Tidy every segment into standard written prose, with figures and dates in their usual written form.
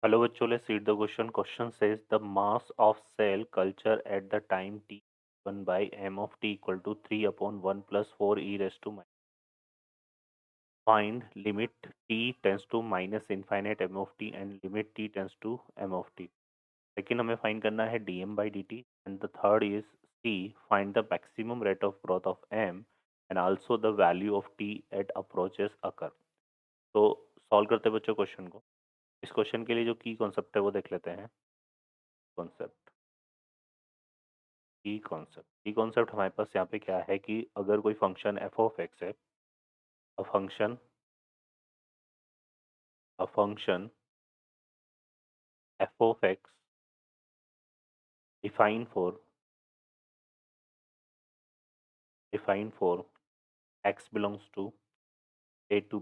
Hello बच्चों, let's read the question. Question says the mass of cell culture at the time t 1 by m of t equal to 3 upon 1 plus 4 e raised to minus. Find limit t tends to minus infinite m of t and limit t tends to m of t. Second हमें find करना है dm by dt and the third is c. Find the maximum rate of growth of m and also the value of t at approaches occur. तो solve करते हैं बच्चों question को. इस question के लिए जो की कॉन्सेप्ट है वो देख लेते हैं. कॉन्सेप्ट की कॉन्सेप्ट हमारे पास यहाँ पे क्या है कि अगर कोई फंक्शन एफ ऑफ एक्स है, a function a function f of x define for x belongs to a to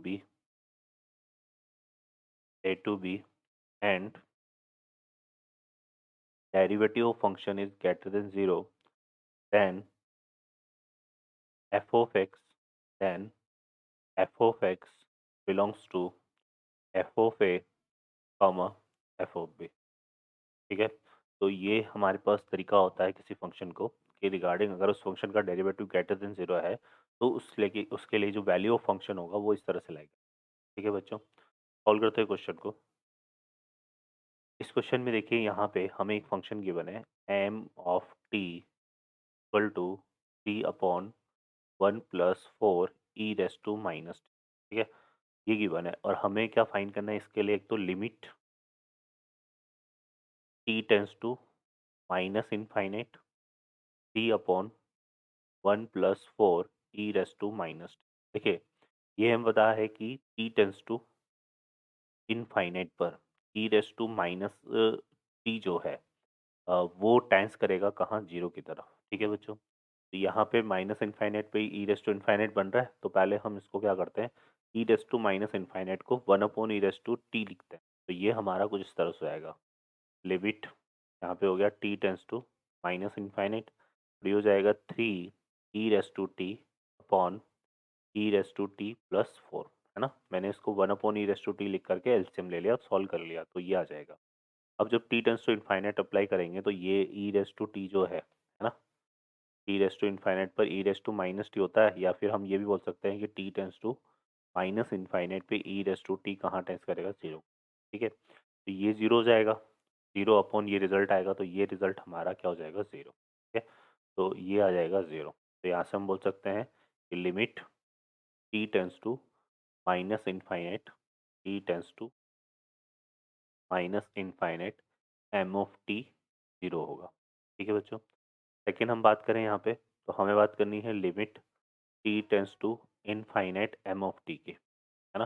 b and derivative of function is greater than zero, then f of x then f of x belongs to f of a comma f of b. ठीक है. तो ये हमारे पास तरीका होता है किसी function को कि रिगार्डिंग अगर उस फंक्शन का डेरिवेटिव ग्रेटर देन जीरो है तो उसके लिए जो वैल्यू ऑफ फंक्शन होगा वो इस तरह से लाएगा. ठीक है बच्चों, सॉल्व करते हैं क्वेश्चन को. इस क्वेश्चन में देखिए यहाँ पे हमें एक फंक्शन गिवन है m of t equal to 3/1 + 4 e raise to minus. ठीक है, ये गिवन है और हमें क्या फाइंड करना है इसके लिए. एक तो limit t tends to minus infinite 3/1 + 4 e raise to minus. देखिए, ये हम बता है कि टी टेंस टू इनफाइनाइट पर ई रेस टू माइनस टी जो है वो टेंस करेगा कहाँ, जीरो की तरफ. ठीक है बच्चों, तो यहाँ पे माइनस इनफाइनाइट पे ई रेस टू इनफाइनाइट बन रहा है तो पहले हम इसको क्या करते हैं, ई रेस टू माइनस इनफाइनाइट को 1/ई रेस टू टी लिखते हैं. तो ये हमारा कुछ इस तरह से आएगा. लिमिट यहाँ पे हो गया t tends to minus infinite, ये हो जाएगा 3 e raise to t upon e raise to t plus 4. है ना, मैंने इसको 1/ई रेस टू टी लिख करके एलसीएम ले लिया, सॉल्व कर लिया, तो ये आ जाएगा. अब जब t tends to infinite apply करेंगे तो ये ई रेस टू टी जो है ना, टी रेस टू इनफाइनाइट पर ई रेस टू माइनस टी होता है, या फिर हम ये भी बोल सकते हैं कि t tends to minus infinite पे ई रेस टू टी कहाँ टेंस करेगा, जीरो. ठीक है, तो ये जीरो हो जाएगा, जीरो अपॉन ये रिजल्ट आएगा तो ये रिजल्ट हमारा क्या हो जाएगा, जीरो. ठीक है, तो ये आ जाएगा जीरो. तो यहाँ से हम बोल सकते हैं कि limit t tends to minus infinite t tends to minus infinite m of t zero होगा. ठीक है बच्चों, सेकेंड हम बात करें यहाँ पे तो हमें बात करनी है limit t tends to infinite m of t की. है ना,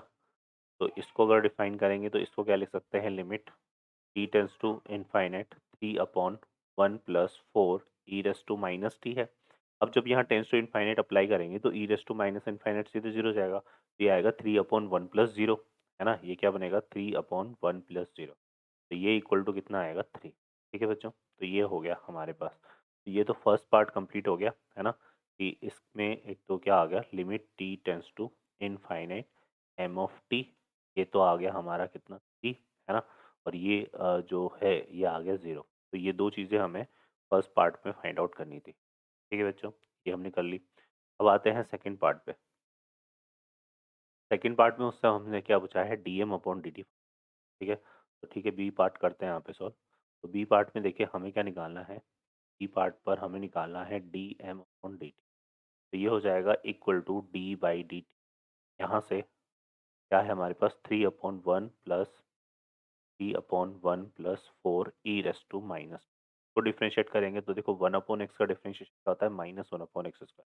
तो इसको अगर डिफाइन करेंगे तो इसको क्या लिख सकते हैं, limit t tends to infinite 3/1 + 4 e raise to minus t है. अब जब यहाँ टेंस टू इनफाइनाइट अप्लाई करेंगे तो e raise to minus infinite सीधे जीरो जाएगा, तो ये आएगा 3/1 + 0. है ना, ये क्या बनेगा 3/1 + 0. तो ये इक्वल टू कितना आएगा, 3. ठीक है बच्चों, तो ये हो गया हमारे पास. तो ये तो फर्स्ट पार्ट कंप्लीट हो गया. है ना, कि इसमें एक तो क्या आ गया, limit t tends to infinite m of t, ये तो आ गया हमारा कितना, 3. है ना, और ये जो है ये आ गया ज़ीरो. तो ये दो चीज़ें हमें फर्स्ट पार्ट में फाइंड आउट करनी थी. ठीक है बच्चों, ये हमने कर ली. अब आते हैं सेकंड पार्ट पे. सेकंड पार्ट में उससे हमने क्या पूछा है, डीएम अपॉन डी टी. ठीक है, तो ठीक है, बी पार्ट करते हैं यहाँ पे सॉल्व. तो बी पार्ट में देखिए हमें क्या निकालना है, बी पार्ट पर हमें निकालना है d m upon d t. तो ये हो जाएगा equal to d by d t. यहाँ से क्या है हमारे पास, 3/1 ई रेस टू माइनस. तो डिफ्रेंशिएट करेंगे तो देखो 1/x का डिफ्रेंशिएशन क्या होता है, -1/x².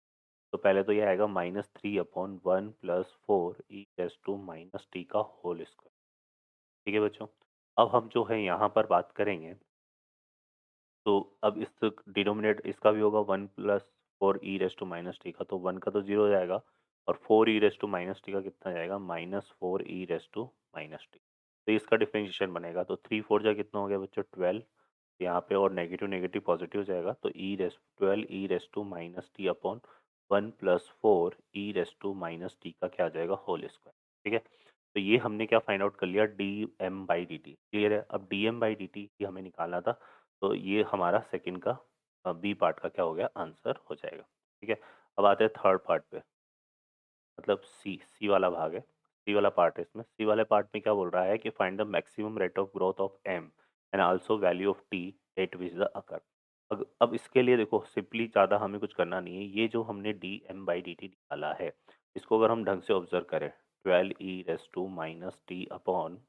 तो पहले तो ये आएगा -3/1 + 4 e raise to minus t का होल स्क्वायर. ठीक है बच्चों, अब हम जो है यहाँ पर बात करेंगे तो अब इस डिनोमिनेट इसका भी होगा 1 + 4 e raise to minus t का, तो 1 का तो जीरो हो जाएगा और 4 e raise to minus t का कितना जाएगा, -4 e raise to minus T. तो इसका डिफरेंशिएशन बनेगा तो 3 4 जा कितना हो गया बच्चों, 12. यहाँ पे और नेगेटिव नेगेटिव पॉजिटिव जाएगा तो e raise 12 e raise to minus t upon 1 + 4 e raise to minus t का क्या आ जाएगा, होल स्क्वायर. ठीक है, तो ये हमने क्या फाइंड आउट कर लिया, d m by d t. Clear है। अब d m by d t हमें निकालना था, तो ये हमारा सेकंड का बी पार्ट का क्या हो गया, आंसर हो जाएगा। ठीक है। अब आते हैं थर्ड पार्ट पे, मतलब सी सी वाला भाग है, सी वाला पार्ट है इसमें। सी वाले पार्ट में क्या बोल रहा है कि find the maximum rate of growth of M and also value of t at which the occur. अब इसके लिए देखो सिंपली ज़्यादा हमें कुछ करना नहीं है। ये जो हमने d m by d t निकाला है, इसको अगर हम ढंग से ऑब्जर्व करें, 12 e minus t upon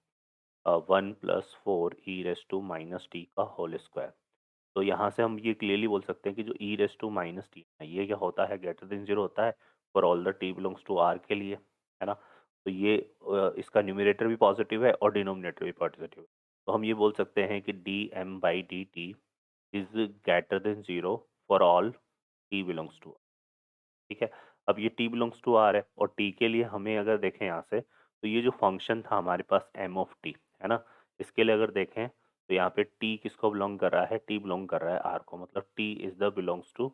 1 + 4 e−t का होल स्क्वायर। तो यहाँ से हम ये क्लियरली बोल सकते हैं कि जो e−t है, ये क्या होता है, ग्रेटर देन जीरो होता है for all the t belongs to r के लिए, है ना। तो ये इसका न्यूमरेटर भी पॉजिटिव है और डिनोमिनेटर भी पॉजिटिव है। तो हम ये बोल सकते हैं कि d m by d t is greater than zero for all t belongs to. ठीक है। अब ये t बिलोंग्स टू r है और t के लिए हमें अगर देखें यहाँ से, तो ये जो फंक्शन था हमारे पास m ऑफ t, है ना, इसके लिए अगर देखें तो यहाँ पे t किसको बिलोंग कर रहा है, t बिलोंग कर रहा है r को, मतलब t is the belongs to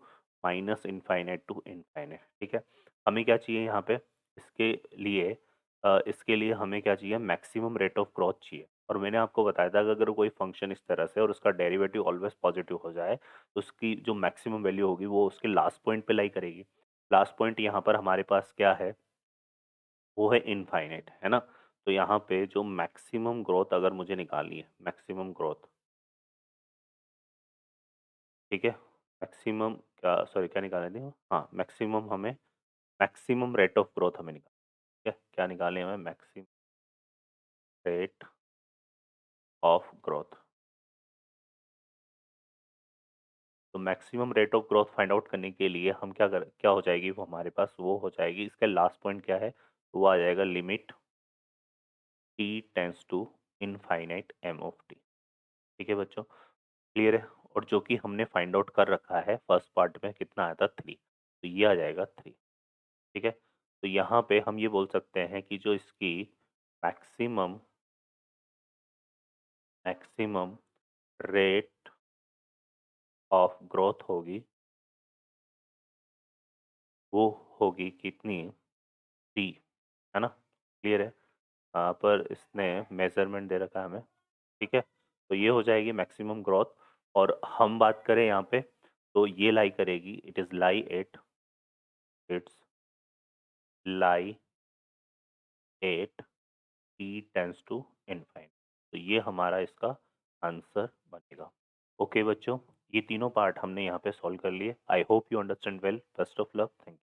minus infinite to infinite. ठीक है। हमें क्या चाहिए यहाँ पे, इसके लिए इसके लिए हमें क्या चाहिए, मैक्सिमम रेट ऑफ ग्रोथ चाहिए। और मैंने आपको बताया था कि अगर कोई फंक्शन इस तरह से और उसका डेरिवेटिव ऑलवेज पॉजिटिव हो जाए, तो उसकी जो मैक्सिमम वैल्यू होगी वो उसके लास्ट पॉइंट पे लाई करेगी। लास्ट पॉइंट यहाँ पर हमारे पास क्या है, वो है इनफाइनाइट, है ना। तो यहाँ पे जो मैक्सिमम ग्रोथ अगर मुझे निकालनी है, मैक्सिमम ग्रोथ, ठीक है, मैक्सिमम क्या, सॉरी क्या निकालनी है, हाँ मैक्सिमम, हमें मैक्सिमम रेट ऑफ ग्रोथ हमें निकाल, ठीक है, क्या निकालनी है हमें, मैक्सिमम रेट ऑफ ग्रोथ। तो maximum rate of growth find out करने के लिए हम क्या हो जाएगी वो हमारे पास, वो हो जाएगी, इसका लास्ट पॉइंट क्या है, तो वो आ जाएगा limit t tends to infinite m of t. ठीक है बच्चों, क्लियर है। और जो कि हमने फाइंड आउट कर रखा है फर्स्ट पार्ट में, कितना आया था, 3, तो ये आ जाएगा 3। ठीक है। तो यहाँ पे हम ये बोल सकते हैं कि जो इसकी maximum maximum rate of growth होगी, वो होगी कितनी, 3, है ना। क्लियर है। पर इसने मेजरमेंट दे रखा है हमें। ठीक है। तो ये हो जाएगी मैक्सिमम ग्रोथ। और हम बात करें यहाँ पे, तो ये लाई करेगी, it is lie at, it's lie at t tends to infinite. तो ये हमारा इसका आंसर बनेगा। ओके बच्चों, ये तीनों पार्ट हमने यहाँ पे सॉल्व कर लिए। I hope you understand well. Best of luck. Thank you.